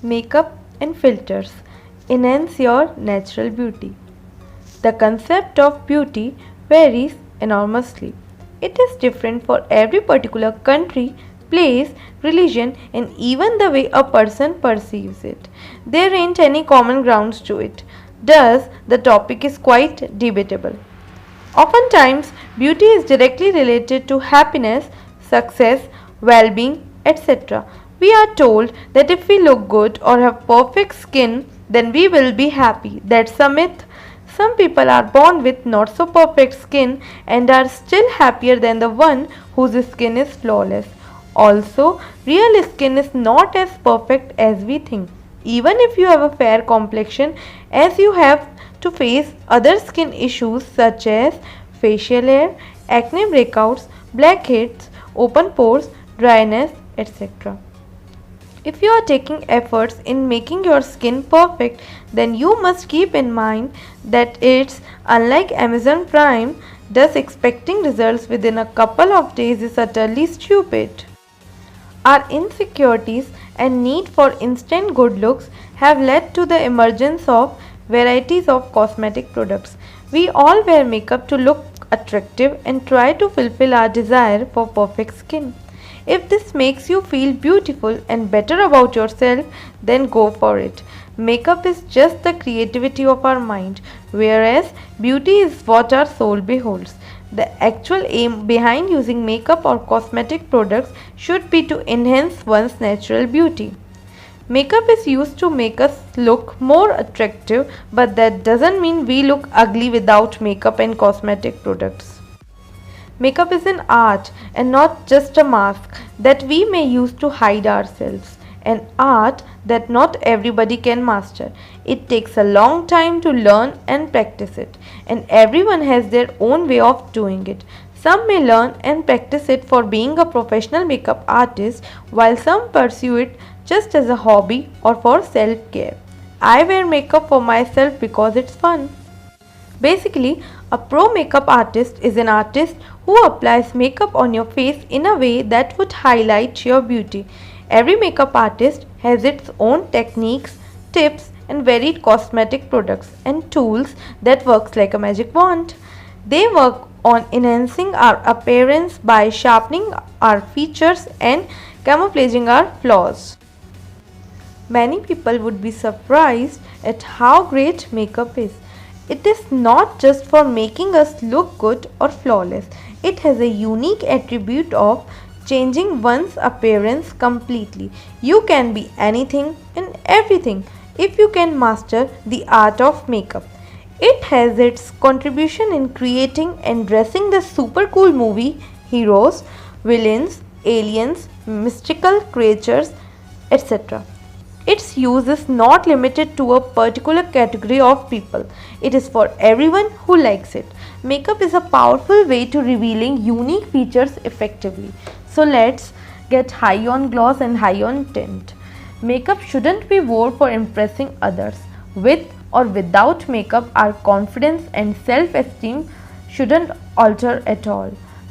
Makeup and filters enhance your natural beauty. The concept of beauty varies enormously. It is different for every particular country, place, religion, and even the way a person perceives it. There ain't any common grounds to it. Thus, the topic is quite debatable. Oftentimes, beauty is directly related to happiness, success, well being, etc. We are told that if we look good or have perfect skin, then we will be happy. That's a myth. Some people are born with not so perfect skin and are still happier than the one whose skin is flawless. Also, real skin is not as perfect as we think. Even if you have a fair complexion, as you have to face other skin issues such as facial hair, acne breakouts, blackheads, open pores, dryness, etc. If you are taking efforts in making your skin perfect, then you must keep in mind that it's unlike Amazon Prime, thus expecting results within a couple of days is utterly stupid. Our insecurities and need for instant good looks have led to the emergence of varieties of cosmetic products. We all wear makeup to look attractive and try to fulfill our desire for perfect skin. If this makes you feel beautiful and better about yourself, then go for it. Makeup is just the creativity of our mind, whereas beauty is what our soul beholds. The actual aim behind using makeup or cosmetic products should be to enhance one's natural beauty. Makeup is used to make us look more attractive, but that doesn't mean we look ugly without makeup and cosmetic products. Makeup is an art and not just a mask that we may use to hide ourselves. An art that not everybody can master. It takes a long time to learn and practice it, and everyone has their own way of doing it. Some may learn and practice it for being a professional makeup artist, while some pursue it just as a hobby or for self care. I wear makeup for myself because it's fun. Basically, a pro makeup artist is an artist who applies makeup on your face in a way that would highlight your beauty. Every makeup artist has its own techniques, tips, and varied cosmetic products and tools that works like a magic wand. They work on enhancing our appearance by sharpening our features and camouflaging our flaws. Many people would be surprised at how great makeup is. It is not just for making us look good or flawless. It has a unique attribute of changing one's appearance completely. You can be anything and everything if you can master the art of makeup. It has its contribution in creating and dressing the super cool movie heroes, villains, aliens, mystical creatures, etc. Its use is not limited to a particular category of people. It is for everyone who likes it. Makeup is a powerful way to revealing unique features effectively. So let's get high on gloss and high on tint. Makeup shouldn't be worn for impressing others. With or without makeup, our confidence and self-esteem shouldn't alter at all.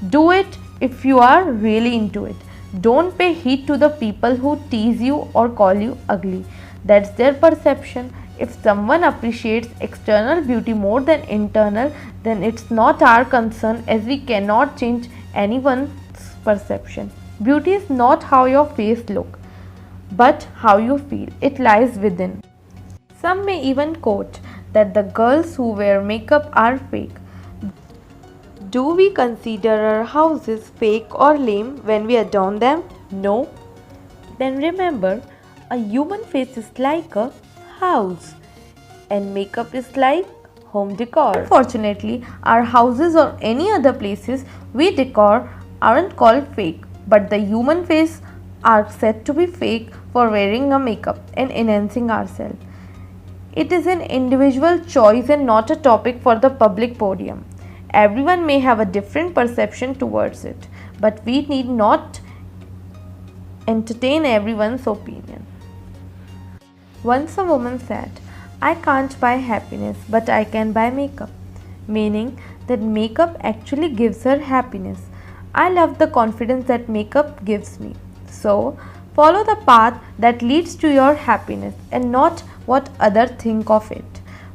Do it if you are really into it. Don't pay heed to the people who tease you or call you ugly. That's their perception. If someone appreciates external beauty more than internal, then it's not our concern, as we cannot change anyone's perception. Beauty is not how your face looks, but how you feel. It lies within. Some may even quote that the girls who wear makeup are fake. Do we consider our houses fake or lame when we adorn them? No. Then remember, a human face is like a house and makeup is like home decor. Unfortunately, our houses or any other places we decor aren't called fake, but the human face are said to be fake for wearing a makeup and enhancing ourselves. It is an individual choice and not a topic for the public podium. Everyone may have a different perception towards it, but we need not entertain everyone's opinion. Once a woman said, "I can't buy happiness, but I can buy makeup," meaning that makeup actually gives her happiness. I love the confidence that makeup gives me. So, Follow the path that leads to your happiness and not what others think of it.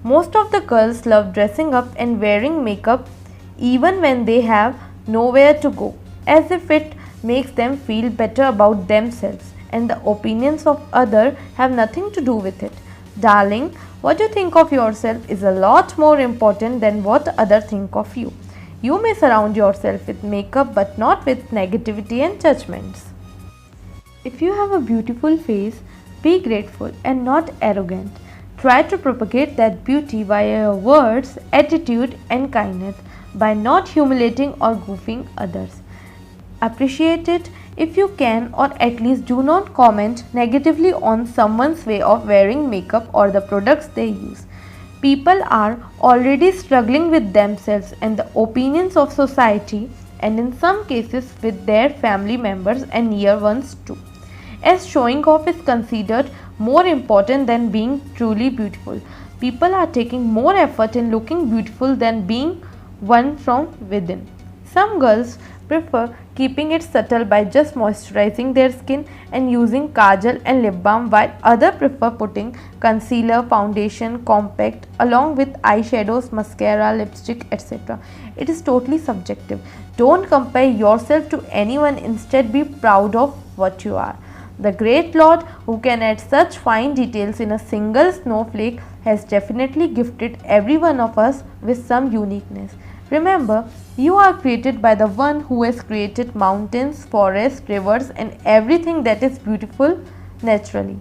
Most of the girls love dressing up and wearing makeup even when they have nowhere to go, as if it makes them feel better about themselves and the opinions of others have nothing to do with it. Darling, what you think of yourself is a lot more important than what others think of you. You may surround yourself with makeup but not with negativity and judgments. If you have a beautiful face, be grateful and not arrogant. Try to propagate that beauty via your words, attitude, and kindness by not humiliating or goofing others. Appreciate it if you can, or at least do not comment negatively on someone's way of wearing makeup or the products they use. People are already struggling with themselves and the opinions of society, and in some cases with their family members and near ones too, as showing off is considered more important than being truly beautiful. People are taking more effort in looking beautiful than being one from within. Some girls prefer keeping it subtle by just moisturizing their skin and using kajal and lip balm, while others prefer putting concealer, foundation, compact along with eyeshadows, mascara, lipstick, etc. It is totally subjective. Don't compare yourself to anyone, instead be proud of what you are. The great Lord, who can add such fine details in a single snowflake, has definitely gifted every one of us with some uniqueness. Remember, you are created by the one who has created mountains, forests, rivers, and everything that is beautiful naturally.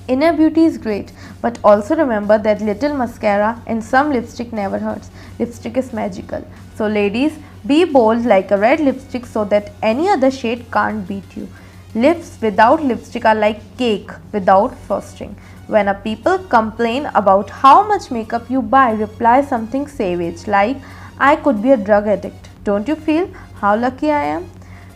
Inner beauty is great, but also remember that little mascara and some lipstick never hurts. Lipstick is magical. So ladies, be bold like a red lipstick so that any other shade can't beat you. Lips without lipstick are like cake without frosting. When a people complain about how much makeup you buy, reply something savage like, I could be a drug addict. Don't you feel how lucky I am?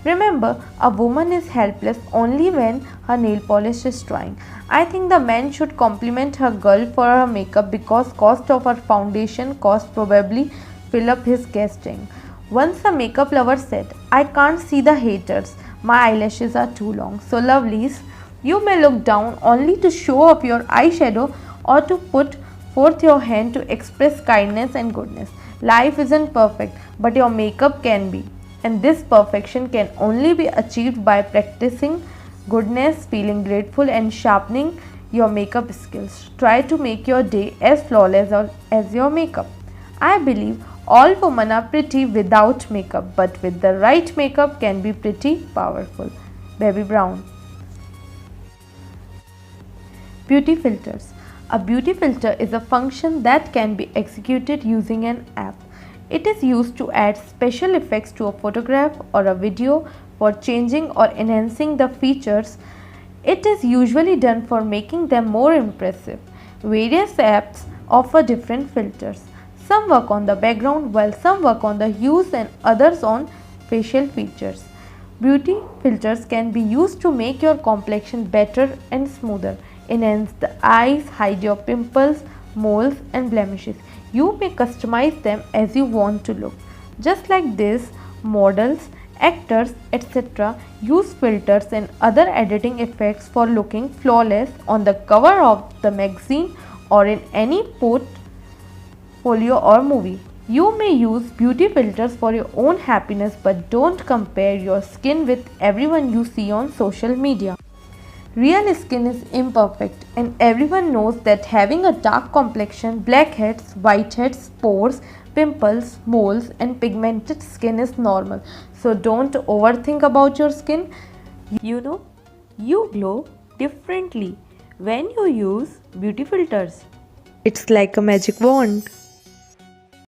Remember, a woman is helpless only when her nail polish is drying. I think the man should compliment her girl for her makeup because cost of her foundation cost probably fill up his gas tank. Once a makeup lover said, I can't see the haters. My eyelashes are too long. So lovelies, you may look down only to show up your eyeshadow or to put forth your hand to express kindness and goodness. Life isn't perfect, but your makeup can be. And this perfection can only be achieved by practicing goodness, feeling grateful, and sharpening your makeup skills. Try to make your day as flawless as your makeup. I believe all women are pretty without makeup, but with the right makeup can be pretty powerful. Bebe Brown. Beauty filters. A beauty filter is a function that can be executed using an app. It is used to add special effects to a photograph or a video for changing or enhancing the features. It is usually done for making them more impressive. Various apps offer different filters. Some work on the background while some work on the hues and others on facial features. Beauty filters can be used to make your complexion better and smoother, enhance the eyes, hide your pimples, moles and blemishes. You may customize them as you want to look. Just like this, models, actors, etc. use filters and other editing effects for looking flawless on the cover of the magazine or in any portfolio or movie. You may use beauty filters for your own happiness, but don't compare your skin with everyone you see on social media. Real skin is imperfect, and everyone knows that having a dark complexion, blackheads, whiteheads, pores, pimples, moles, and pigmented skin is normal. So don't overthink about your skin. You know, you glow differently when you use beauty filters. It's like a magic wand.